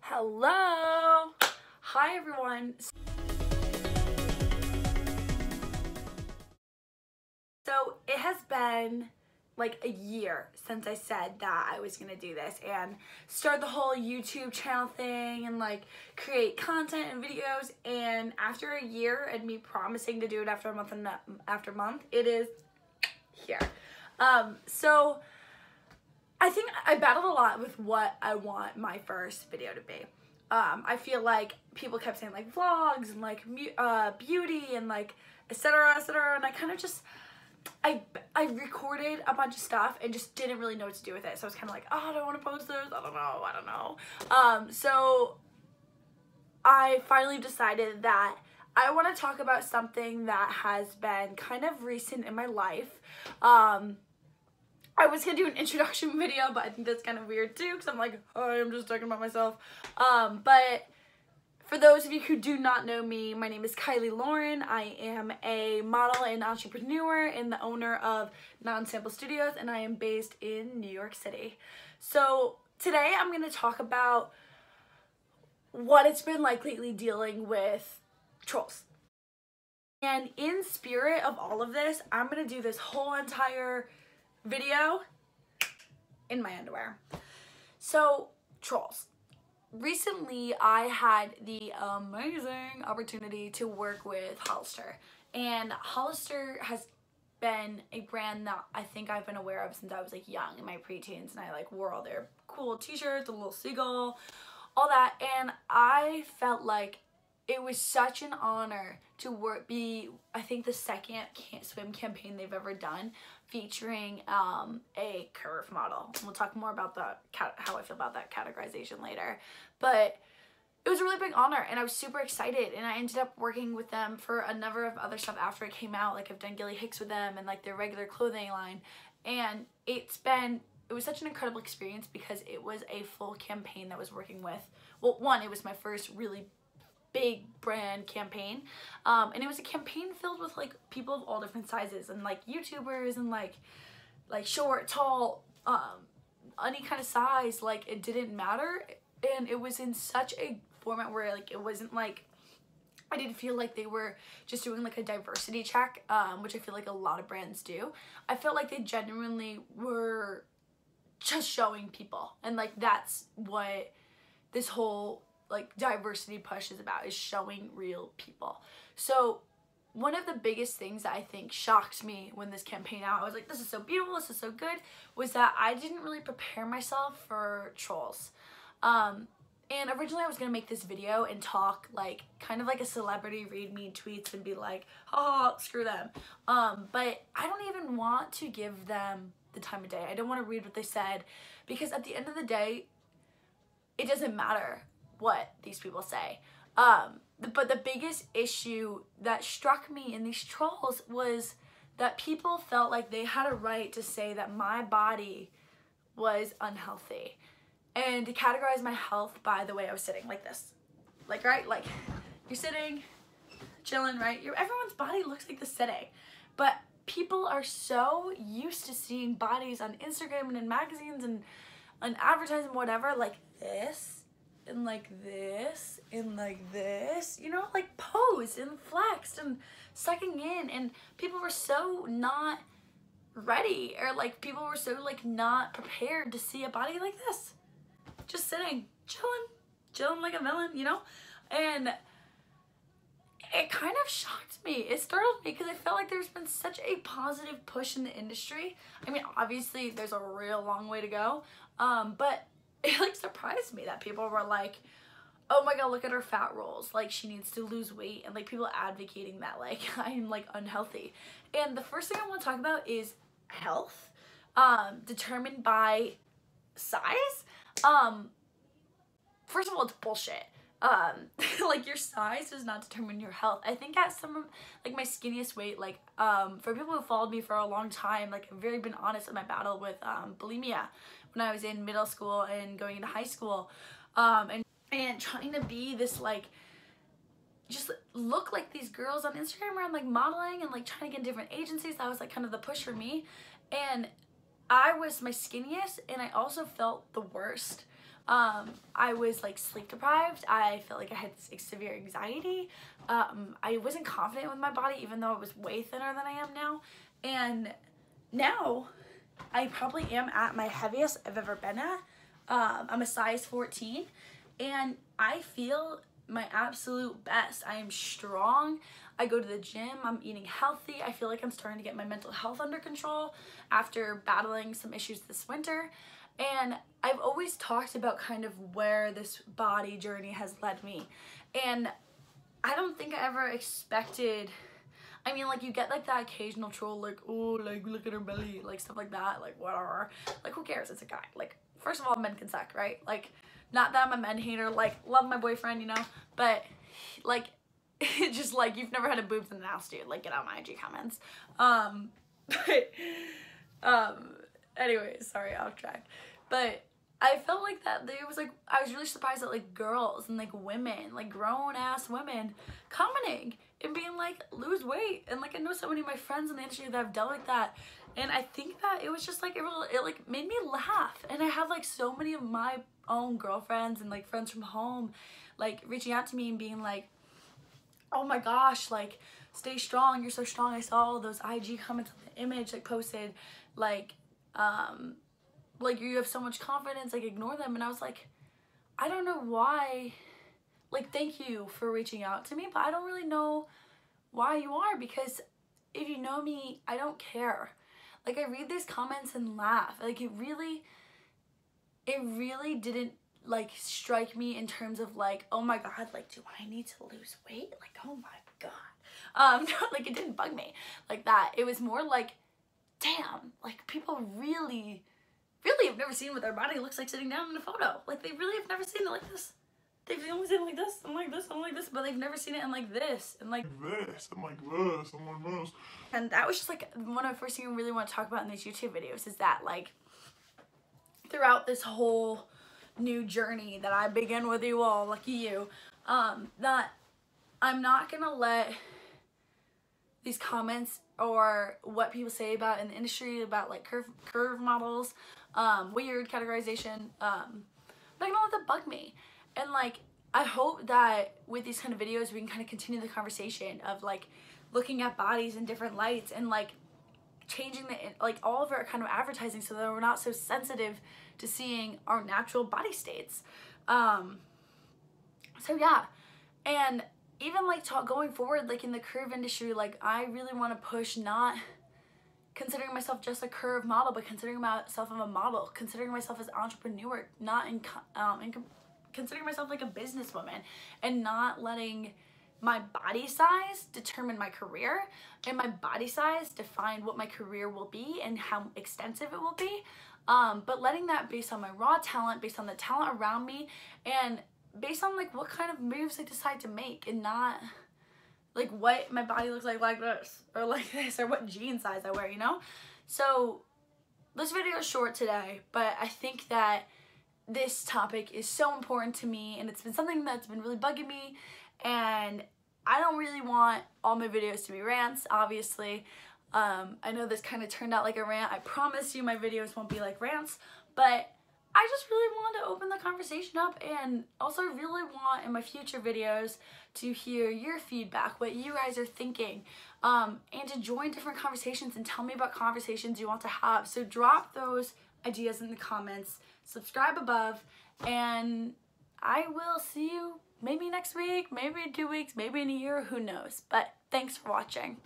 Hello! Hi everyone! So it has been like a year since I said that I was gonna do this and start the whole YouTube channel thing and like create content and videos, and after a year and me promising to do it after a month and after month, it is here. So I think I battled a lot with what I want my first video to be. I feel like people kept saying like vlogs and like beauty and like etc, and I kind of just I recorded a bunch of stuff and just didn't really know what to do with it. So I was kind of like, oh, do I want to post this? I don't know. So I finally decided that I want to talk about something that has been kind of recent in my life. I was gonna do an introduction video, but I think that's kind of weird too, because I'm like, oh, I'm just talking about myself. But for those of you who do not know me, my name is Kylie Lauren. I am a model and entrepreneur and the owner of Non-Sample Studios, and I am based in New York City. So today I'm gonna talk about what it's been like lately dealing with trolls. And in spirit of all of this, I'm gonna do this whole entire video in my underwear. So, trolls. Recently, I had the amazing opportunity to work with Hollister. And Hollister has been a brand that I think I've been aware of since I was like young in my preteens, and I like wore all their cool t-shirts, the little seagull, all that, and I felt like it was such an honor to be, I think, the second swim campaign they've ever done featuring a curve model. We'll talk more about how I feel about that categorization later. But it was a really big honor, and I was super excited, and I ended up working with them for a number of other stuff after it came out. Like I've done Gilly Hicks with them and like their regular clothing line, and it was such an incredible experience because it was a full campaign that was working with, well, one, it was my first really big brand campaign, and it was a campaign filled with like people of all different sizes and like YouTubers and like short, tall, any kind of size. Like it didn't matter, and it was in such a format where like it wasn't like, I didn't feel like they were just doing like a diversity check, which I feel like a lot of brands do. I felt like they genuinely were just showing people, and like that's what this whole like diversity push is about, is showing real people. So one of the biggest things that I think shocked me when this campaign out, I was like, this is so beautiful, this is so good, was that I didn't really prepare myself for trolls. And originally I was gonna make this video and talk like kind of like a celebrity read me tweets and be like, oh, screw them. But I don't even want to give them the time of day. I don't want to read what they said, because at the end of the day, it doesn't matter what these people say. But the biggest issue that struck me in these trolls was that people felt like they had a right to say that my body was unhealthy and to categorize my health by the way I was sitting, like this. Like, right? Like, you're sitting, chilling, right? Everyone's body looks like the sitting. But people are so used to seeing bodies on Instagram and in magazines and on advertising, whatever, like this, and like this, and like this, you know, like posed and flexed and sucking in, and people were so not ready, or like people were so like not prepared to see a body like this, just sitting, chilling like a villain, you know? And it kind of shocked me. It startled me because I felt like there's been such a positive push in the industry. I mean, obviously there's a real long way to go, but it like surprised me that people were like, oh my god, look at her fat rolls, like she needs to lose weight, and like people advocating that like I'm like unhealthy. And the first thing I want to talk about is health, determined by size. First of all, it's bullshit. Like your size does not determine your health. I think at some of like my skinniest weight, like for people who followed me for a long time, like I've very been honest in my battle with bulimia when I was in middle school and going into high school, and trying to be this like, just look like these girls on Instagram where I'm like modeling and like trying to get in different agencies. That was like kind of the push for me, and I was my skinniest, and I also felt the worst. I was like sleep deprived. I felt like I had severe anxiety. I wasn't confident with my body, even though I was way thinner than I am now. And now I probably am at my heaviest I've ever been at. I'm a size 14 and I feel my absolute best. I am strong. I go to the gym. I'm eating healthy. I feel like I'm starting to get my mental health under control after battling some issues this winter. And I've always talked about kind of where this body journey has led me. And I don't think I ever expected, I mean, like, you get like that occasional troll, like, oh, like, look at her belly, like stuff like that, like, whatever. Like, who cares? It's a guy. Like, first of all, men can suck, right? Like, not that I'm a men hater, like, love my boyfriend, you know, but like, it's just like, you've never had a boobs in the house, dude. Like, get out my IG comments. Anyway, sorry, off track. But I felt like that it was like, I was really surprised that like girls and like women, like grown ass women commenting and being like, lose weight. And like, I know so many of my friends in the industry that have dealt with that. And I think that it was just like, it like made me laugh. And I have like so many of my own girlfriends and like friends from home, like reaching out to me and being like, oh my gosh, like, stay strong, you're so strong. I saw all those IG comments on the image like posted, like you have so much confidence, like, ignore them. And I was like, I don't know why, like, thank you for reaching out to me, but I don't really know why you are, because if you know me, I don't care. Like, I read these comments and laugh. Like, it really didn't like strike me in terms of like, oh my god, like, do I need to lose weight? Like, oh my god. Like, it didn't bug me like that. It was more like, damn, like, people really have never seen what their body looks like sitting down in a photo. Like, they really have never seen it like this. They've only seen it like this, and like this, and like this, but they've never seen it in like this, and like this, and like this, and like this. And that was just like one of the first things I really want to talk about in these YouTube videos, is that like, throughout this whole new journey that I begin with you all, lucky you, that I'm not gonna let these comments or what people say about in the industry about like curve models, weird categorization, I'm not gonna let that bug me. And like, I hope that with these kind of videos we can kind of continue the conversation of like looking at bodies in different lights and like changing the like all of our kind of advertising so that we're not so sensitive to seeing our natural body states. So yeah, and even like going forward, like in the curve industry, like I really want to push not considering myself just a curve model, but considering myself as a model, considering myself as an entrepreneur, not considering myself like a businesswoman, and not letting my body size determine my career, and my body size define what my career will be and how extensive it will be, but letting that based on my raw talent, based on the talent around me, and based on like what kind of moves I decide to make, and not like what my body looks like this or like this, or what jean size I wear, you know? So this video is short today, but I think that this topic is so important to me, and it's been something that's been really bugging me, and I don't really want all my videos to be rants, obviously. I know this kind of turned out like a rant. I promise you my videos won't be like rants, but I just really want to open the conversation up, and also really want in my future videos to hear your feedback, what you guys are thinking, and to join different conversations and tell me about conversations you want to have. So drop those ideas in the comments, subscribe above, and I will see you maybe next week, maybe in 2 weeks, maybe in a year, who knows. But thanks for watching.